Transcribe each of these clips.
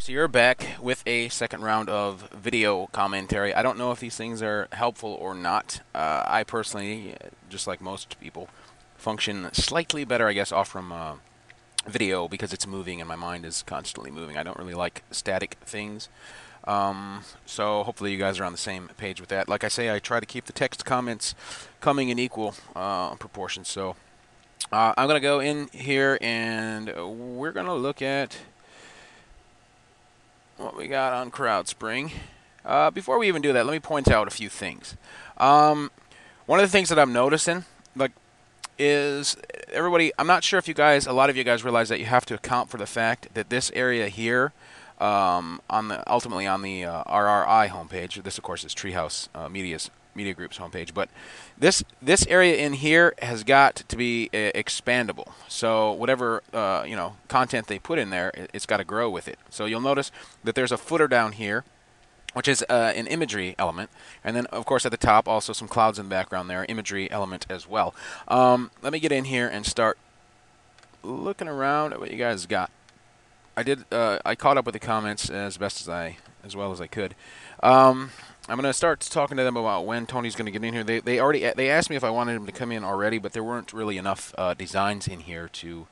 So you're back with a second round of video commentary. I don't know if these things are helpful or not. I personally, just like most people, function slightly better, I guess, off from video because it's moving and my mind is constantly moving. I don't really like static things. So hopefully you guys are on the same page with that. Like I say, I try to keep the text comments coming in equal proportions. So I'm going to go in here and we're going to look at what we got on CrowdSpring. Before we even do that, let me point out a few things. One of the things that I'm noticing, like, is everybody. I'm not sure if a lot of you guys realize that you have to account for the fact that this area here, ultimately on the RRI homepage. This, of course, is Treehouse Media Group's homepage, but this area in here has got to be expandable. So whatever content they put in there, it's got to grow with it. So you'll notice that there's a footer down here, which is an imagery element, and then of course at the top also some clouds in the background there, imagery element as well. Let me get in here and start looking around at what you guys got. I caught up with the comments as well as I could. I'm going to start talking to them about when Tony's going to get in here. They asked me if I wanted him to come in already, but there weren't really enough designs in here to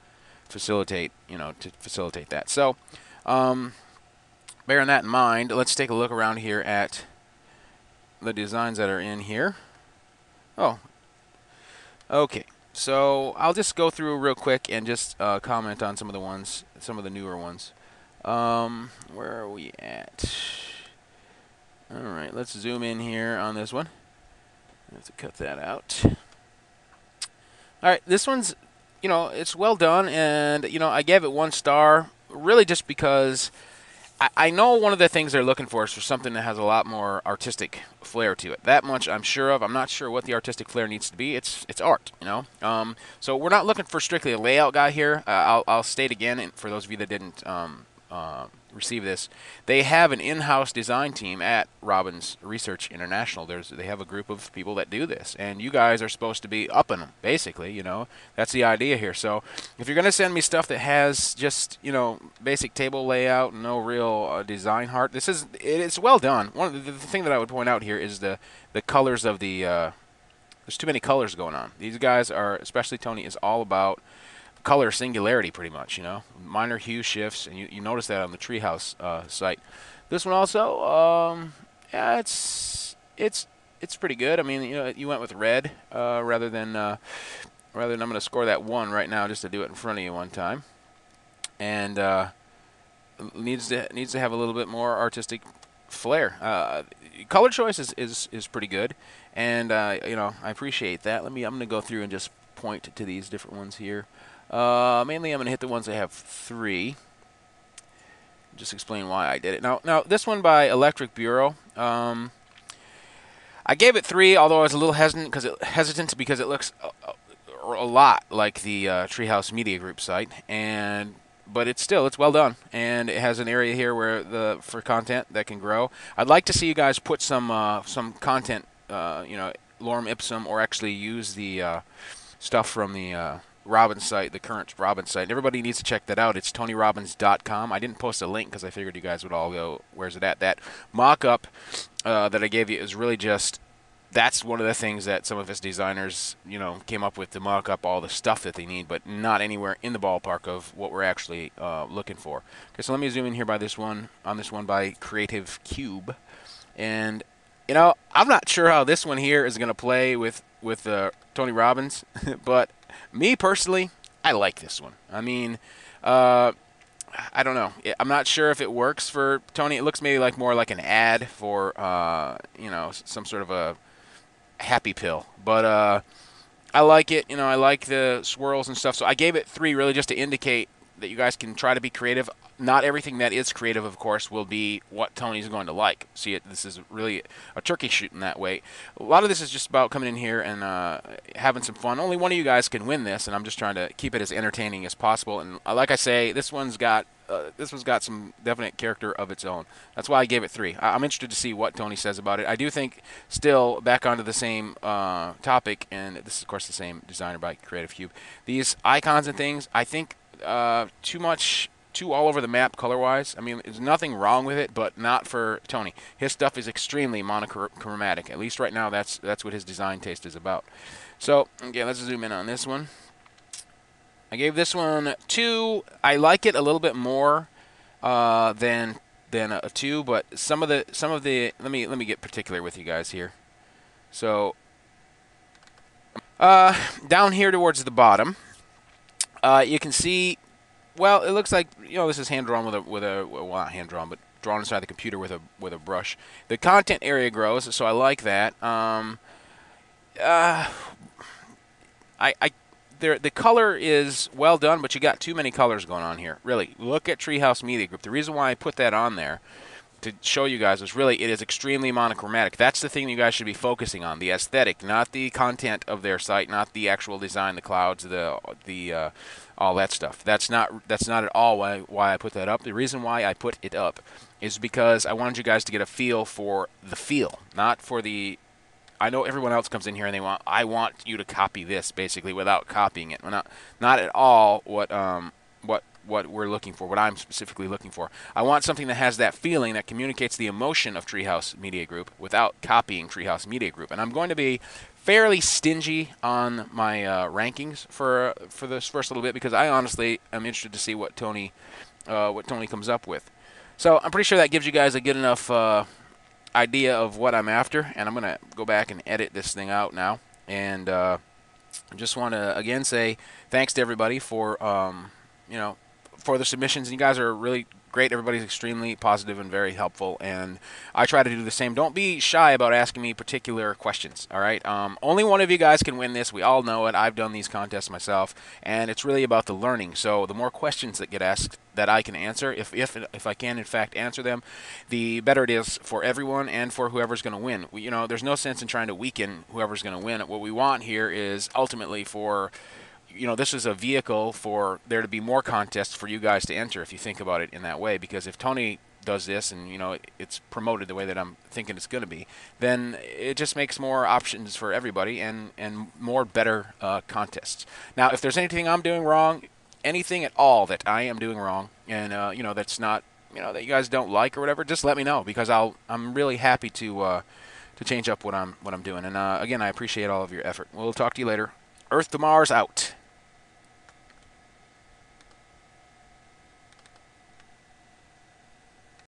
facilitate that. So, bearing that in mind, let's take a look around here at the designs that are in here. Oh, okay. So I'll just go through real quick and just comment on some of the newer ones. Where are we at? All right, let's zoom in here on this one. I have to cut that out. All right, this one's, it's well done, and I gave it 1 star, really just because I know one of the things they're looking for is for something that has a lot more artistic flair to it. That much I'm sure of. I'm not sure what the artistic flair needs to be. It's art, So we're not looking for strictly a layout guy here. I'll state again, and for those of you that didn't receive this, they have an in-house design team at Robbins Research International. They have a group of people that do this, and you guys are supposed to be upping them, basically. That's the idea here. So if you're going to send me stuff that has just basic table layout, no real design heart, it's well done. One of the thing that I would point out here is the colors of the there's too many colors going on. These guys are, especially Tony, is all about color singularity, pretty much. Minor hue shifts, and you notice that on the Treehouse site. This one also, yeah, it's pretty good. I mean, you went with red rather than I'm going to score that 1 right now just to do it in front of you one time, and needs to have a little bit more artistic flair. Color choice is pretty good, and I appreciate that. I'm going to go through and just point to these different ones here. Mainly I'm going to hit the ones that have 3. Just explain why I did it. Now this one by Electric Bureau, I gave it 3, although I was a little hesitant because it looks a lot like the Treehouse Media Group site, but it's well done, and it has an area here where for content that can grow. I'd like to see you guys put some content, lorem ipsum, or actually use the stuff from the Robbins site, the current Robbins site. Everybody needs to check that out. It's TonyRobbins.com. I didn't post a link because I figured you guys would all go, where's it at? That mock-up that I gave you is really just, that's one of the things that some of his designers, came up with to mock up all the stuff that they need, but not anywhere in the ballpark of what we're actually looking for. Okay, so let me zoom in here by this one by Creative Cube. And, I'm not sure how this one here is going to play with Tony Robbins, but me personally, I like this one. I mean, I don't know. I'm not sure if it works for Tony. It looks maybe more like an ad for some sort of a happy pill. But I like it. I like the swirls and stuff. So I gave it 3 really just to indicate that you guys can try to be creative. Not everything that is creative, of course, will be what Tony's going to like. See, this is really a turkey shoot in that way. A lot of this is just about coming in here and having some fun. Only one of you guys can win this, and I'm just trying to keep it as entertaining as possible. And like I say, this one's got some definite character of its own. That's why I gave it 3. I'm interested to see what Tony says about it. I do think, still, back onto the same topic, and this is, of course, the same designer by Creative Cube. These icons and things, I think too too all over the map color-wise. I mean, there's nothing wrong with it, but not for Tony. His stuff is extremely monochromatic. At least right now, that's what his design taste is about. So, okay, let's zoom in on this one. I gave this one 2. I like it a little bit more than a 2, but some of the let me get particular with you guys here. So down here towards the bottom, you can see. Well, it looks like this is hand drawn with a well, not hand drawn, but drawn inside the computer with a brush. The content area grows, so I like that. The color is well done, but you got too many colors going on here. Really, look at Treehouse Media Group. The reason why I put that on there to show you guys is really it is extremely monochromatic. That's the thing you guys should be focusing on, the aesthetic, not the content of their site, not the actual design, the clouds, the all that stuff. That's not at all why I put that up. The reason why I put it up is because I wanted you guys to get a feel for the feel, not for the. I know everyone else comes in here and I want you to copy this basically without copying it. Not at all what we're looking for, what I'm specifically looking for. I want something that has that feeling, that communicates the emotion of Treehouse Media Group without copying Treehouse Media Group. And I'm going to be fairly stingy on my rankings for this first little bit because I honestly am interested to see what Tony comes up with. So I'm pretty sure that gives you guys a good enough idea of what I'm after, and I'm going to go back and edit this thing out now. And I just want to again say thanks to everybody for for the submissions. You guys are really great. Everybody's extremely positive and very helpful, and I try to do the same. Don't be shy about asking me particular questions, all right? Only one of you guys can win this. We all know it. I've done these contests myself, and it's really about the learning. So the more questions that get asked that I can answer, if I can in fact answer them, the better it is for everyone and for whoever's going to win. There's no sense in trying to weaken whoever's going to win. What we want here is ultimately for this is a vehicle for there to be more contests for you guys to enter if you think about it in that way. Because if Tony does this and it's promoted the way that I'm thinking it's going to be, then it just makes more options for everybody and more better contests. Now, if there's anything I'm doing wrong, anything at all that I am doing wrong, and that's not that you guys don't like or whatever, just let me know because I'm really happy to change up what I'm doing. And again, I appreciate all of your effort. We'll talk to you later. Earth to Mars out.